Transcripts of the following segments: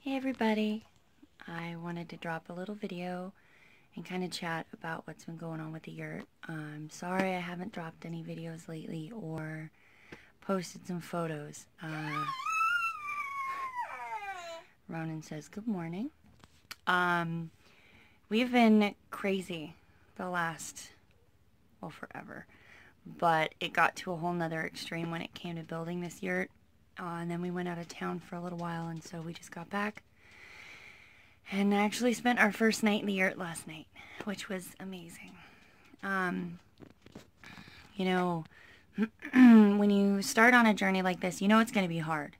Hey everybody, I wanted to drop a little video and kind of chat about what's been going on with the yurt. I'm sorry I haven't dropped any videos lately or posted some photos. Ronan says good morning. We've been crazy the last, well, forever, but it got to a whole nother extreme when it came to building this yurt. And then we went out of town for a little while, and so we just got back and actually spent our first night in the yurt last night, which was amazing. You know, when you start on a journey like this, you know it's going to be hard.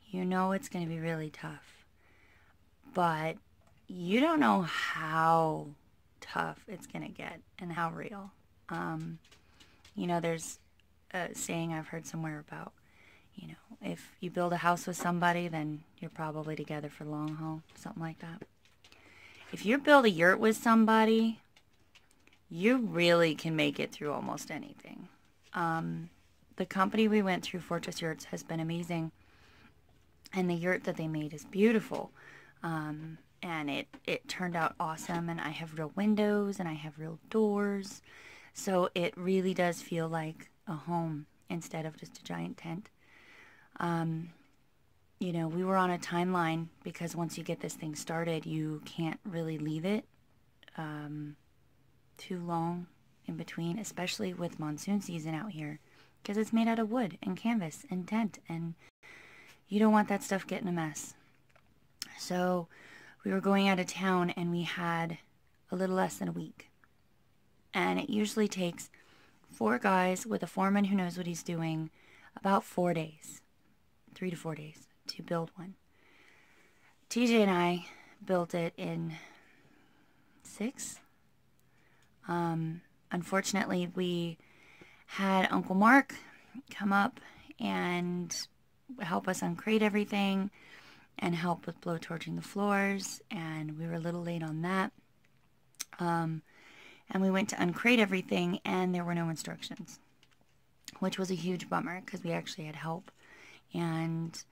You know it's going to be really tough. But you don't know how tough it's going to get and how real. You know, there's a saying I've heard somewhere about, you know, if you build a house with somebody, then you're probably together for the long haul, something like that. If you build a yurt with somebody, you really can make it through almost anything. The company we went through, Fortress Yurts, has been amazing, and the yurt that they made is beautiful, and it turned out awesome, and I have real windows, and I have real doors, so it really does feel like a home instead of just a giant tent. You know, we were on a timeline because once you get this thing started, you can't really leave it too long in between, especially with monsoon season out here, because it's made out of wood and canvas and tent, and you don't want that stuff getting a mess. So we were going out of town, and we had a little less than a week, and it usually takes 4 guys with a foreman who knows what he's doing about 4 days. 3 to 4 days to build one. TJ and I built it in 6. Unfortunately, we had Uncle Mark come up and help us uncrate everything and help with blowtorching the floors, and we were a little late on that. And we went to uncrate everything, and there were no instructions, which was a huge bummer because we actually had help. And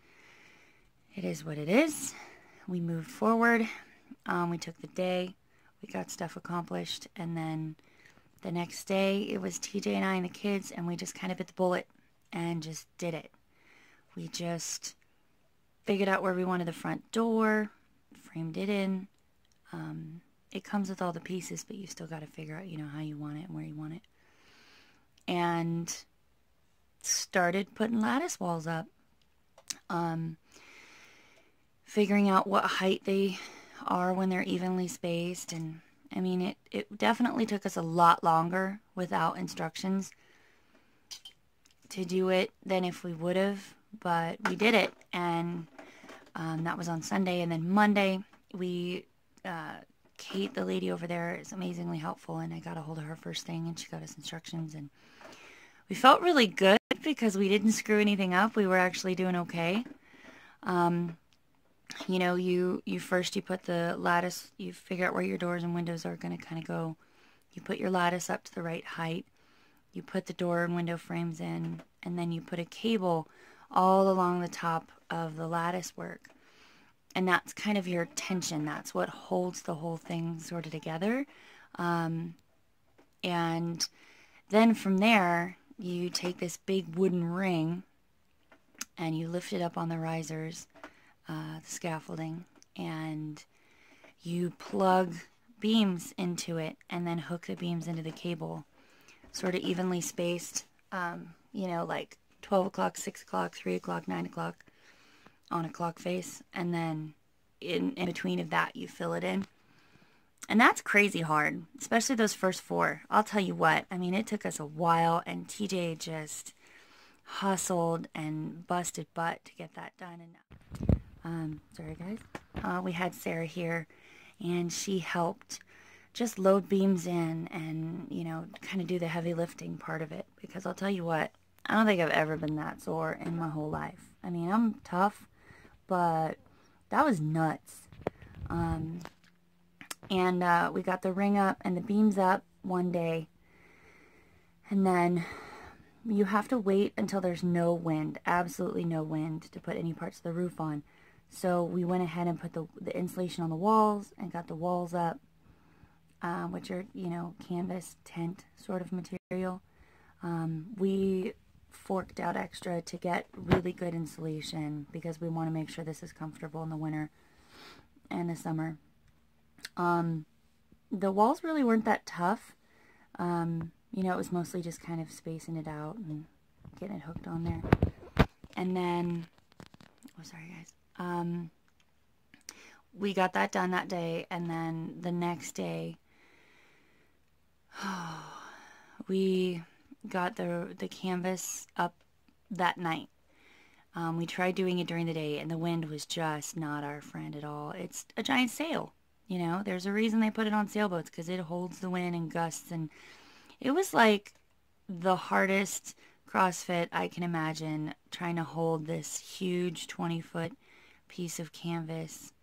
it is what it is. We moved forward. We took the day. We got stuff accomplished. And then the next day, it was TJ and I and the kids, and we just kind of bit the bullet and just did it. We just figured out where we wanted the front door, framed it in. It comes with all the pieces, but you still got to figure out, you know, how you want it and where you want it. And started putting lattice walls up. Figuring out what height they are when they're evenly spaced, and I mean it definitely took us a lot longer without instructions to do it than if we would have, but we did it, and that was on Sunday. And then Monday we Kate, the lady over there, is amazingly helpful, and I got a hold of her first thing, and she got us instructions, and we felt really good because we didn't screw anything up. We were actually doing okay. You know, you put the lattice, you figure out where your doors and windows are going to kind of go. You put your lattice up to the right height. You put the door and window frames in, and then you put a cable all along the top of the lattice work. And that's kind of your tension. That's what holds the whole thing sort of together. And then from there, you take this big wooden ring and you lift it up on the risers, the scaffolding, and you plug beams into it and then hook the beams into the cable, sort of evenly spaced, you know, like 12 o'clock, 6 o'clock, 3 o'clock, 9 o'clock on a clock face, and then in between of that you fill it in. And that's crazy hard, especially those first 4. I'll tell you what, I mean, it took us a while, and TJ just hustled and busted butt to get that done. And sorry guys, we had Sarah here, and she helped just load beams in and, you know, kind of do the heavy lifting part of it, because I'll tell you what, I don't think I've ever been that sore in my whole life. I mean, I'm tough, but that was nuts. And we got the ring up and the beams up one day, and then you have to wait until there's no wind, absolutely no wind, to put any parts of the roof on. So we went ahead and put the insulation on the walls and got the walls up, which are, you know, canvas tent sort of material. We forked out extra to get really good insulation because we want to make sure this is comfortable in the winter and the summer. The walls really weren't that tough. You know, it was mostly just kind of spacing it out and getting it hooked on there. And then, oh, sorry guys. We got that done that day, and then the next day, we got the canvas up that night. We tried doing it during the day, and the wind was just not our friend at all. It's a giant sail, you know. There's a reason they put it on sailboats, because it holds the wind and gusts, and it was like the hardest CrossFit I can imagine, trying to hold this huge 20-foot piece of canvas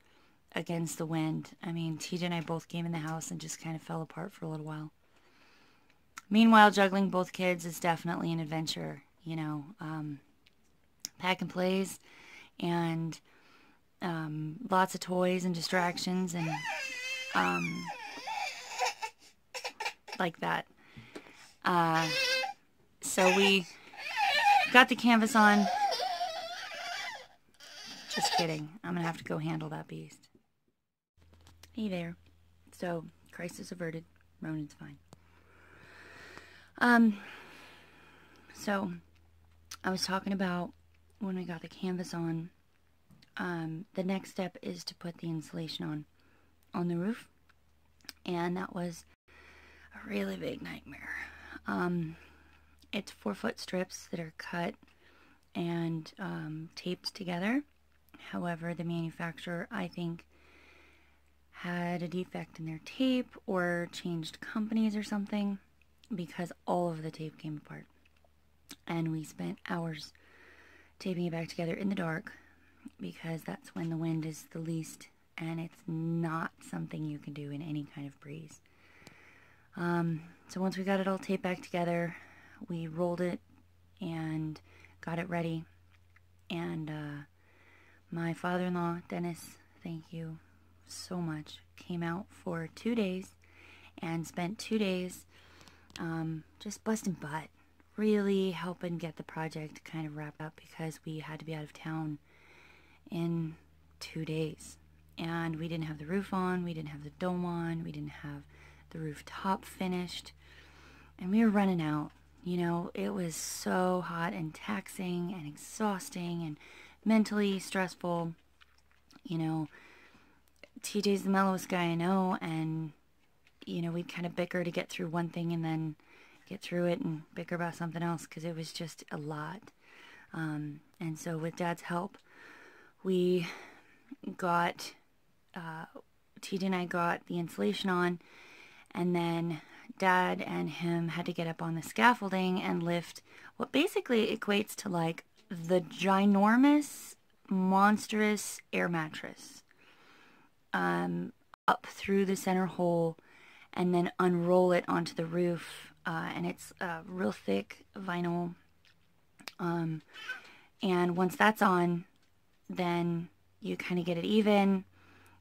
against the wind. I mean, TJ and I both came in the house and just kind of fell apart for a little while. Meanwhile, juggling both kids is definitely an adventure, you know. Pack and plays, and lots of toys and distractions, and like that. So we got the canvas on. Just kidding. I'm gonna have to go handle that beast. Hey there. So, crisis averted. Ronan's fine. So I was talking about when we got the canvas on, the next step is to put the insulation on the roof, and that was a really big nightmare. It's 4-foot strips that are cut and taped together. However, the manufacturer, I think, had a defect in their tape or changed companies or something, because all of the tape came apart. And we spent hours taping it back together in the dark, because that's when the wind is the least, and it's not something you can do in any kind of breeze. So once we got it all taped back together, we rolled it and got it ready. And my father-in-law, Dennis, thank you so much, came out for 2 days and spent 2 days just busting butt, really helping get the project kind of wrapped up, because we had to be out of town in 2 days. And we didn't have the roof on, we didn't have the dome on, we didn't have the rooftop finished, and we were running out. You know, it was so hot and taxing and exhausting and mentally stressful. You know, TJ's the mellowest guy I know, and, you know, we'd kind of bicker to get through one thing and then get through it and bicker about something else, because it was just a lot. And so with Dad's help, we got, TJ and I got the insulation on, and then Dad and him had to get up on the scaffolding and lift what basically equates to like the ginormous, monstrous air mattress up through the center hole, and then unroll it onto the roof. And it's real thick vinyl. And once that's on, then you kind of get it even.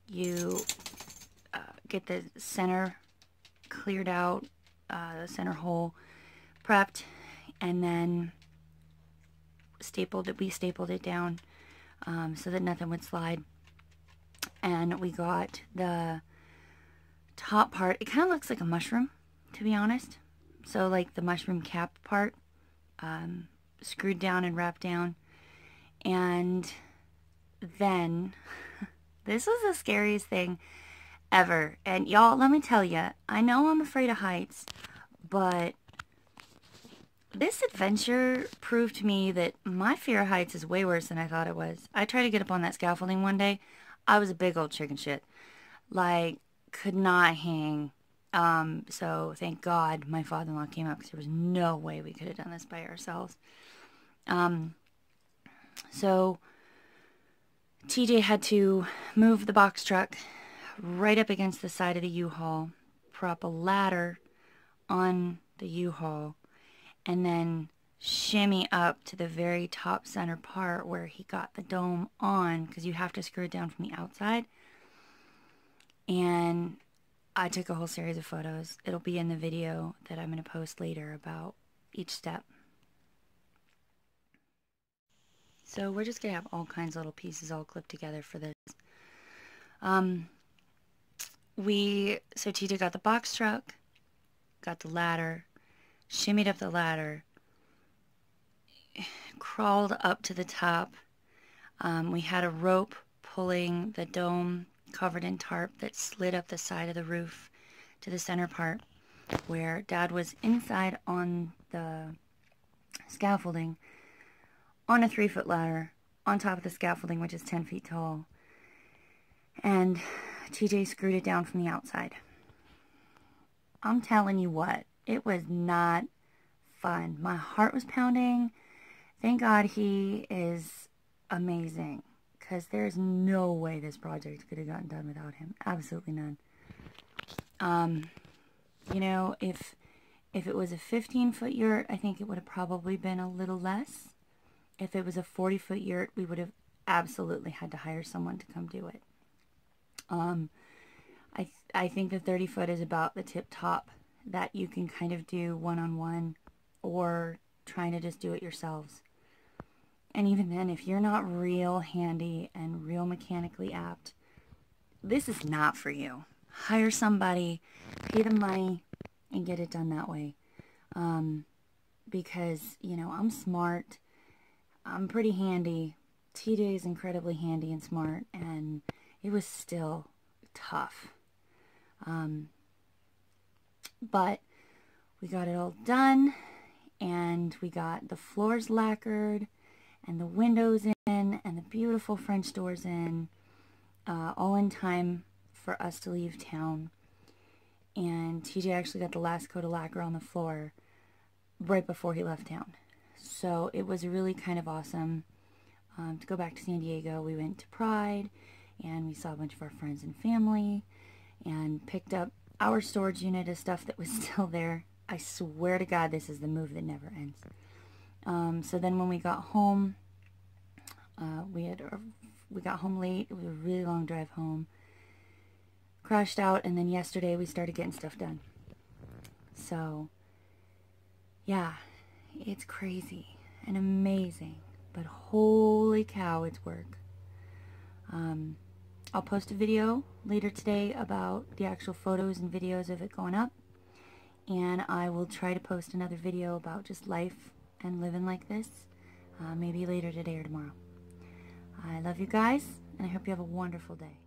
You get the center cleared out, the center hole prepped, and then we stapled it down so that nothing would slide. And we got the top part. It kind of looks like a mushroom, to be honest. So like the mushroom cap part, screwed down and wrapped down. And then, this was the scariest thing ever. And y'all, let me tell you, I know I'm afraid of heights, but this adventure proved to me that my fear of heights is way worse than I thought it was. I tried to get up on that scaffolding one day. I was a big old chicken shit. Like, could not hang. So thank God my father-in-law came up, because there was no way we could have done this by ourselves. So TJ had to move the box truck right up against the side of the U-Haul, prop a ladder on the U-Haul, and then shimmy up to the very top center part where he got the dome on, because you have to screw it down from the outside. And I took a whole series of photos. It'll be in the video that I'm going to post later about each step. So we're just going to have all kinds of little pieces all clipped together for this. So Tita got the box truck, got the ladder, shimmied up the ladder, crawled up to the top. We had a rope pulling the dome covered in tarp that slid up the side of the roof to the center part where Dad was inside on the scaffolding on a 3-foot ladder on top of the scaffolding, which is 10 feet tall, and TJ screwed it down from the outside. I'm telling you what, it was not fun. My heart was pounding. Thank God he is amazing, because there's no way this project could have gotten done without him. Absolutely none. You know, if it was a 15-foot yurt, I think it would have probably been a little less. If it was a 40-foot yurt, we would have absolutely had to hire someone to come do it. I think the 30-foot is about the tip top that you can kind of do one-on-one or trying to just do it yourselves. And even then, if you're not real handy and real mechanically apt, this is not for you. Hire somebody, pay them money, and get it done that way. Because, you know, I'm smart. I'm pretty handy. TJ is incredibly handy and smart, and it was still tough. But we got it all done, and we got the floors lacquered, and the windows in, and the beautiful French doors in, all in time for us to leave town. And TJ actually got the last coat of lacquer on the floor right before he left town. So it was really kind of awesome to go back to San Diego. We went to Pride, and we saw a bunch of our friends and family, and picked up our storage unit of stuff that was still there. I swear to God, this is the move that never ends. So then when we got home, we got home late. It was a really long drive home. Crashed out, and then yesterday we started getting stuff done. So, yeah, it's crazy and amazing, but holy cow, it's work. I'll post a video later today about the actual photos and videos of it going up, and I will try to post another video about just life and living like this, maybe later today or tomorrow. I love you guys, and I hope you have a wonderful day.